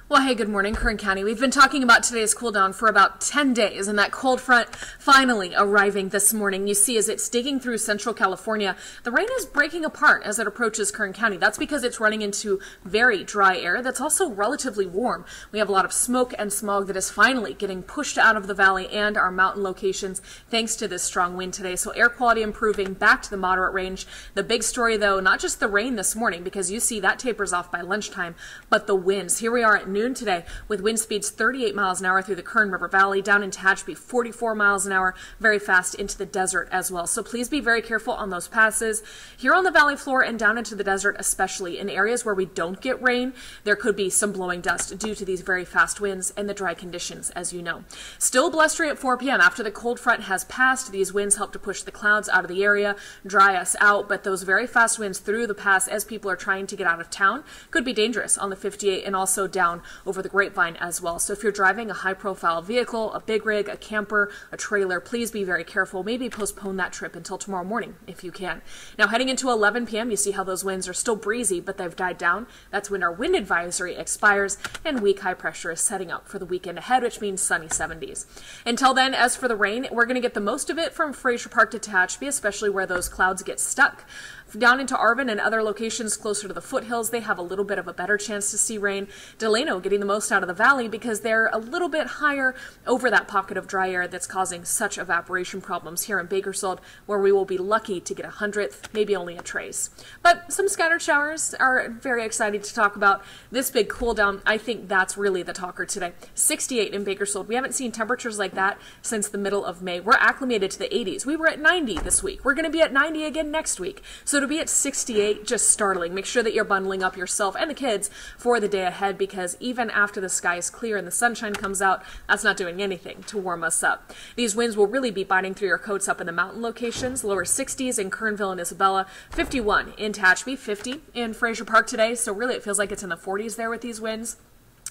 Well, hey, good morning, Kern County. We've been talking about today's cool down for about 10 days, and that cold front finally arriving this morning. You see, as it's digging through central California, the rain is breaking apart as it approaches Kern County. That's because it's running into very dry air that's also relatively warm. We have a lot of smoke and smog that is finally getting pushed out of the valley and our mountain locations thanks to this strong wind today. So air quality improving back to the moderate range. The big story, though, not just the rain this morning, because you see that tapers off by lunchtime, but the winds. Here we are at noon today with wind speeds 38 miles an hour through the Kern River Valley, down in Tehachapi 44 miles an hour, very fast into the desert as well. So please be very careful on those passes. Here on the valley floor and down into the desert, especially in areas where we don't get rain, there could be some blowing dust due to these very fast winds and the dry conditions, as you know. Still blustery at 4 p.m. after the cold front has passed. These winds help to push the clouds out of the area, dry us out, but those very fast winds through the pass as people are trying to get out of town could be dangerous on the 58 and also down over the Grapevine as well. So if you're driving a high-profile vehicle, a big rig, a camper, a trailer, please be very careful. Maybe postpone that trip until tomorrow morning if you can. Now heading into 11 p.m., you see how those winds are still breezy, but they've died down. That's when our wind advisory expires and weak high pressure is setting up for the weekend ahead, which means sunny 70s. Until then, as for the rain, we're going to get the most of it from Frazier Park to Tehachapi, especially where those clouds get stuck. Down into Arvin and other locations closer to the foothills, they have a little bit of a better chance to see rain. Delano getting the most out of the valley because they're a little bit higher over that pocket of dry air that's causing such evaporation problems here in Bakersfield, where we will be lucky to get a hundredth, maybe only a trace. But some scattered showers are very exciting to talk about. This big cool down, I think that's really the talker today. 68 in Bakersfield. We haven't seen temperatures like that since the middle of May. We're acclimated to the 80s. We were at 90 this week. We're going to be at 90 again next week. So to be at 68, just startling. Make sure that you're bundling up yourself and the kids for the day ahead, because even after the sky is clear and the sunshine comes out, that's not doing anything to warm us up. These winds will really be biting through your coats up in the mountain locations. Lower 60s in Kernville and Isabella, 51 in Tehachapi, 50 in Frazier Park today. So really it feels like it's in the 40s there with these winds.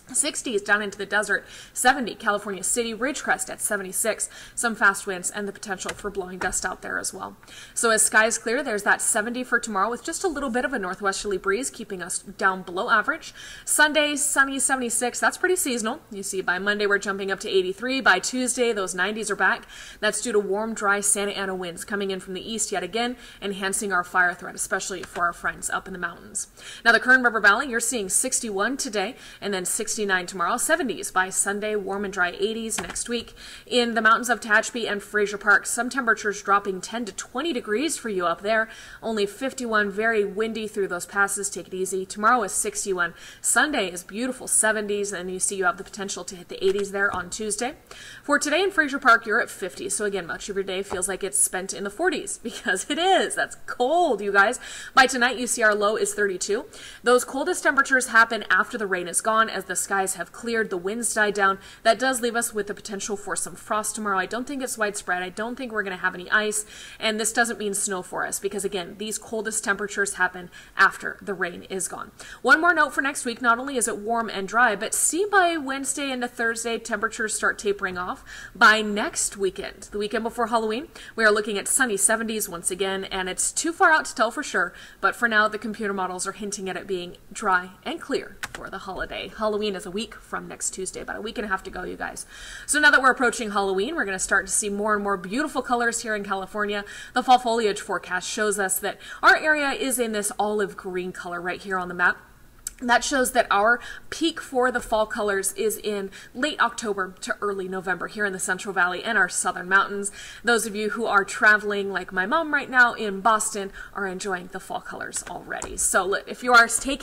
60s down into the desert, 70 California City, Ridgecrest at 76, some fast winds and the potential for blowing dust out there as well. So as skies clear, there's that 70 for tomorrow with just a little bit of a northwesterly breeze keeping us down below average. Sunday, sunny 76, that's pretty seasonal. You see by Monday we're jumping up to 83. By Tuesday, those 90s are back. That's due to warm, dry Santa Ana winds coming in from the east yet again, enhancing our fire threat, especially for our friends up in the mountains. Now the Kern River Valley, you're seeing 61 today and then 69 tomorrow, 70s by Sunday, warm and dry 80s next week. In the mountains of Tehachapi and Frazier Park, some temperatures dropping 10 to 20 degrees for you up there. Only 51, very windy through those passes. Take it easy. Tomorrow is 61. Sunday is beautiful 70s, and you see you have the potential to hit the 80s there on Tuesday. For today in Frazier Park, you're at 50. So again, much of your day feels like it's spent in the 40s because it is. That's cold, you guys. By tonight, you see our low is 32. Those coldest temperatures happen after the rain is gone as the skies have cleared, the winds die down. That does leave us with the potential for some frost tomorrow. I don't think it's widespread. I don't think we're going to have any ice, and this doesn't mean snow for us because, again, these coldest temperatures happen after the rain is gone. One more note for next week, not only is it warm and dry, but see by Wednesday into Thursday, temperatures start tapering off. By next weekend, the weekend before Halloween, we are looking at sunny 70s once again, and it's too far out to tell for sure, but for now, the computer models are hinting at it being dry and clear for the holiday. Halloween is a week from next Tuesday, about a week and a half to go, you guys. So now that we're approaching Halloween, we're going to start to see more and more beautiful colors here in California. The fall foliage forecast shows us that our area is in this olive green color right here on the map. That shows that our peak for the fall colors is in late October to early November here in the Central Valley and our southern mountains. Those of you who are traveling like my mom right now in Boston are enjoying the fall colors already. So if you are taking